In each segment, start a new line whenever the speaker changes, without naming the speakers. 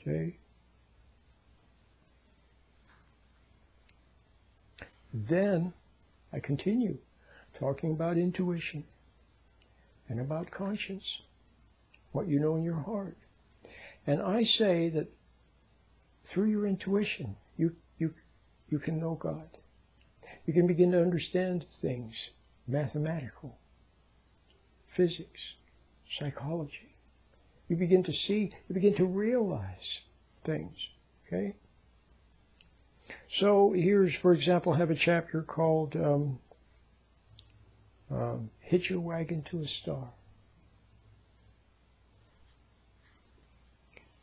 Okay? Then I continue talking about intuition and about conscience, what you know in your heart. And I say that through your intuition, you can know God. You can begin to understand things, mathematical, physics, psychology. You begin to see, you begin to realize things, okay? So here's, for example, I have a chapter called Hitch Your Wagon to a Star.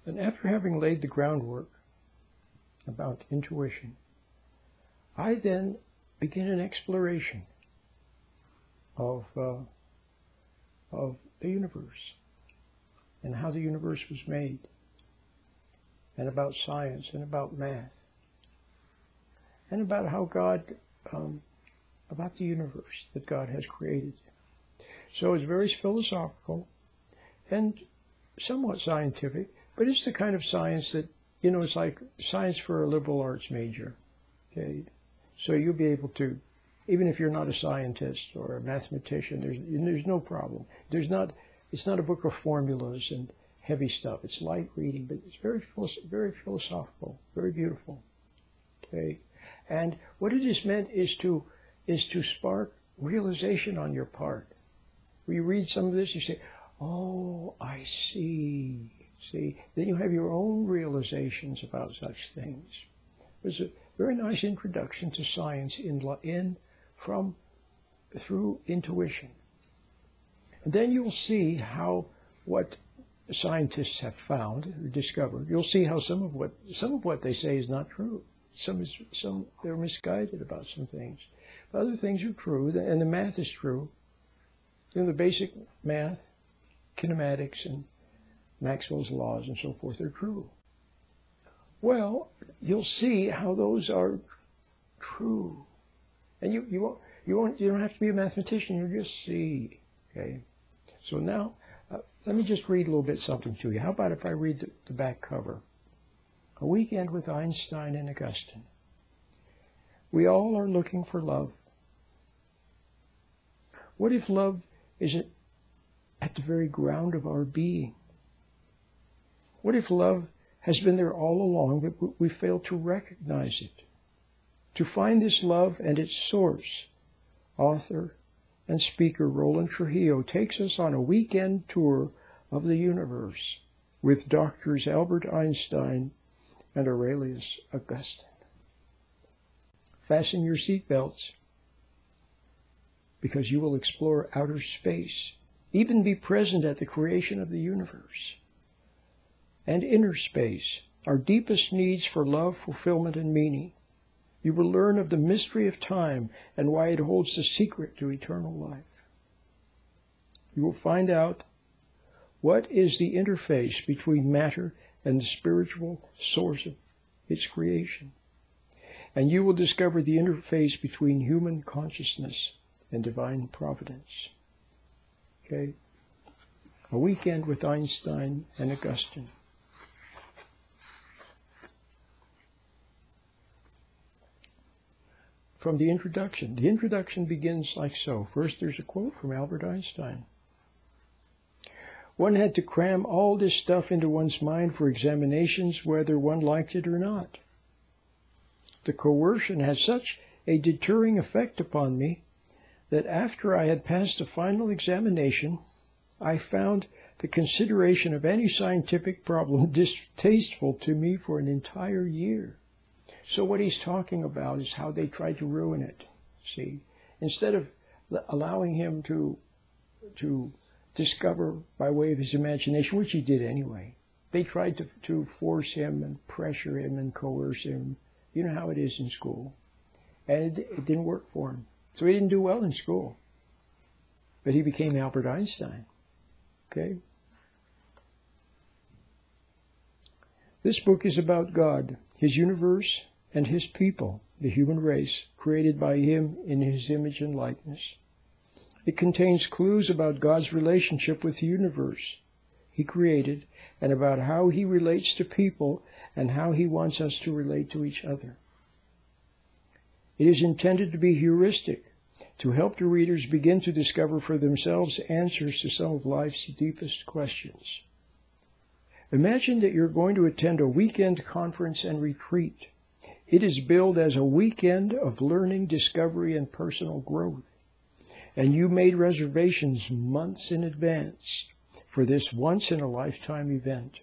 And after having laid the groundwork about intuition, I then begin an exploration of the universe and how the universe was made, and about science and about math, and about how God, about the universe that God has created. So it's very philosophical and somewhat scientific, but it's the kind of science that, you know, it's like science for a liberal arts major. Okay, so you'll be able to, even if you're not a scientist or a mathematician, there's no problem. It's not a book of formulas and heavy stuff. It's light reading, but it's very philosophical, very beautiful. Okay, and what it is meant is to spark realization on your part. When you read some of this, you say, "Oh, I see." See, then you have your own realizations about such things. There's a very nice introduction to science through intuition. And then you'll see how what scientists have found or discovered. You'll see how some of what they say is not true. They're misguided about some things. But other things are true, and the math is true. You know, the basic math, kinematics, and Maxwell's laws and so forth are true. Well, you'll see how those are true. And you don't have to be a mathematician, you'll just see. Okay? So now, let me just read a little bit something to you. How about if I read the back cover? A Weekend with Einstein and Augustine. We all are looking for love. What if love is at the very ground of our being? What if love has been there all along, but we fail to recognize it? To find this love and its source, author and speaker Roland takes us on a weekend tour of the universe with Doctors Albert Einstein and Aurelius Augustine. Fasten your seatbelts, because you will explore outer space, even be present at the creation of the universe. And inner space, our deepest needs for love, fulfillment, and meaning. You will learn of the mystery of time and why it holds the secret to eternal life. You will find out what is the interface between matter and the spiritual source of its creation. And you will discover the interface between human consciousness and divine providence. Okay? A Weekend with Einstein and Augustine. From the introduction. The introduction begins like so. First, there's a quote from Albert Einstein. One had to cram all this stuff into one's mind for examinations, whether one liked it or not. The coercion had such a deterring effect upon me that after I had passed the final examination, I found the consideration of any scientific problem distasteful to me for an entire year. So what he's talking about is how they tried to ruin it, see? Instead of allowing him to discover by way of his imagination, which he did anyway, they tried to force him and pressure him and coerce him. You know how it is in school. And it didn't work for him. So he didn't do well in school. But he became Albert Einstein. Okay? This book is about God, His universe, and His people, the human race, created by Him in His image and likeness. It contains clues about God's relationship with the universe, he created and about how he relates to people and how he wants us to relate to each other. It is intended to be heuristic, to help the readers begin to discover for themselves answers to some of life's deepest questions. Imagine that you're going to attend a weekend conference and retreat. It is billed as a weekend of learning, discovery, and personal growth. And you made reservations months in advance for this once-in-a-lifetime event.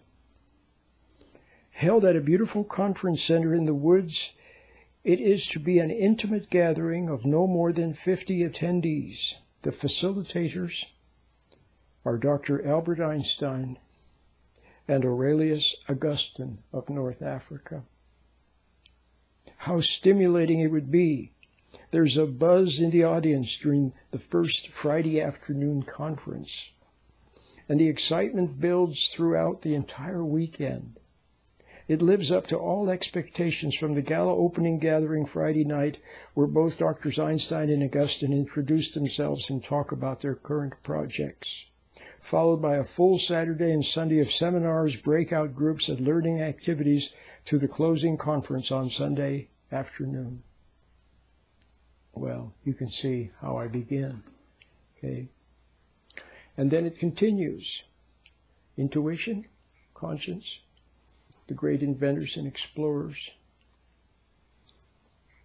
Held at a beautiful conference center in the woods, it is to be an intimate gathering of no more than 50 attendees. The facilitators are Dr. Albert Einstein and Aurelius Augustine of North Africa. How stimulating it would be. There's a buzz in the audience during the first Friday afternoon conference, and the excitement builds throughout the entire weekend. It lives up to all expectations from the gala opening gathering Friday night, where both Drs. Einstein and Augustine introduce themselves and talk about their current projects, followed by a full Saturday and Sunday of seminars, breakout groups, and learning activities to the closing conference on Sunday afternoon. Well, you can see how I begin. Okay? And then it continues. Intuition, conscience, the great inventors and explorers,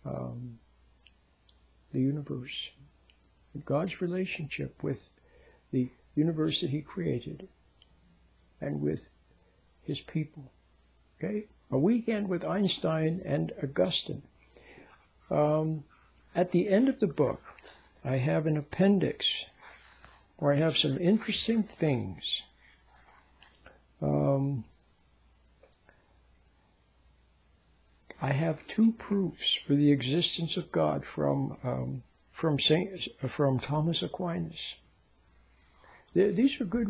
the universe, God's relationship with the universe that he created and with his people. Okay? A weekend with Einstein and Augustine. At the end of the book, I have an appendix where I have some interesting things. I have two proofs for the existence of God from Thomas Aquinas. These are good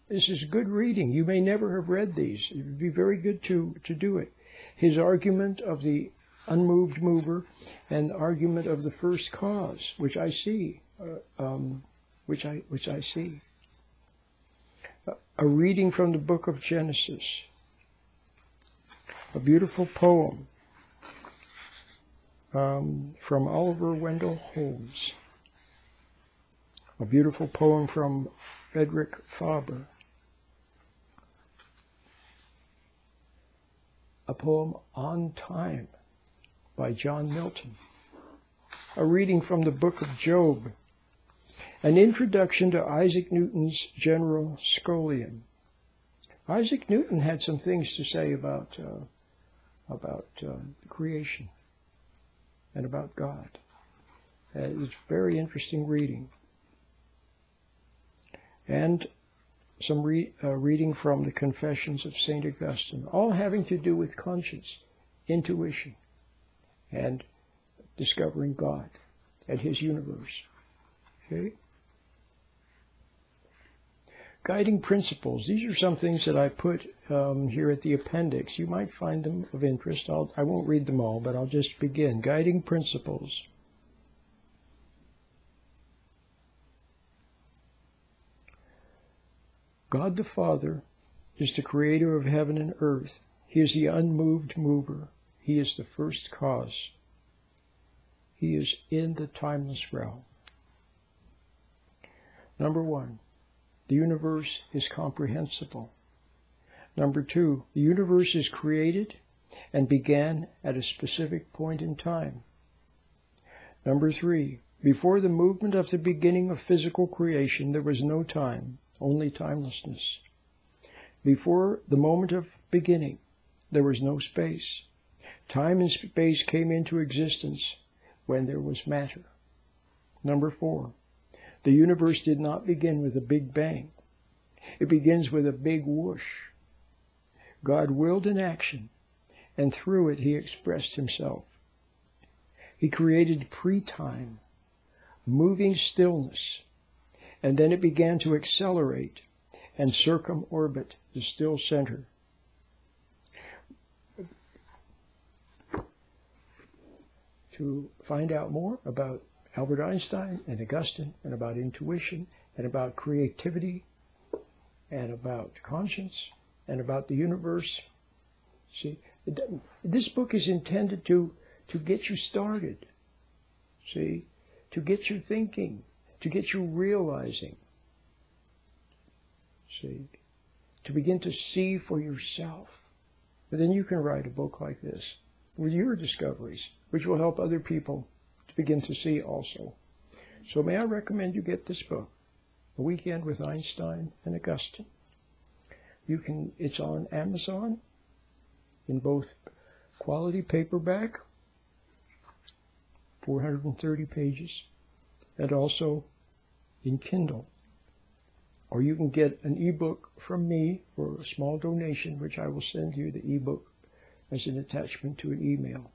This is good reading. You may never have read these. It would be very good to do it. His argument of the unmoved mover and argument of the first cause, which I see, which I see. A reading from the book of Genesis. A beautiful poem from Oliver Wendell Holmes. A beautiful poem from Frederick Faber. A poem On Time by John Milton. A reading from the book of Job. An introduction to Isaac Newton's General Scholium. Isaac Newton had some things to say about creation and about God. It's very interesting reading. And some reading from the Confessions of St. Augustine, all having to do with conscience, intuition, and discovering God and his universe. Okay? Guiding principles. These are some things that I put here at the appendix. You might find them of interest. I won't read them all, but I'll just begin. Guiding principles. God the Father is the creator of heaven and earth. He is the unmoved mover. He is the first cause. He is in the timeless realm. Number one, the universe is comprehensible. Number two, the universe is created and began at a specific point in time. Number three, before the movement of the beginning of physical creation, there was no time, only timelessness. Before the moment of beginning, there was no space. Time and space came into existence when there was matter. Number four, the universe did not begin with a big bang. It begins with a big whoosh. God willed an action, and through it he expressed himself. He created pre-time, moving stillness, and then it began to accelerate and circumorbit the still center. To find out more about Albert Einstein and Augustine and about intuition and about creativity, and about conscience and about the universe. See, this book is intended to get you started. See, to get you thinking, to get you realizing. See, to begin to see for yourself. But then you can write a book like this with your discoveries, which will help other people to begin to see also. So may I recommend you get this book, A Weekend with Einstein and Augustine. It's on Amazon in both quality paperback, 430 pages, and also in Kindle. Or you can get an ebook from me for a small donation, which I will send you the ebook as an attachment to an email.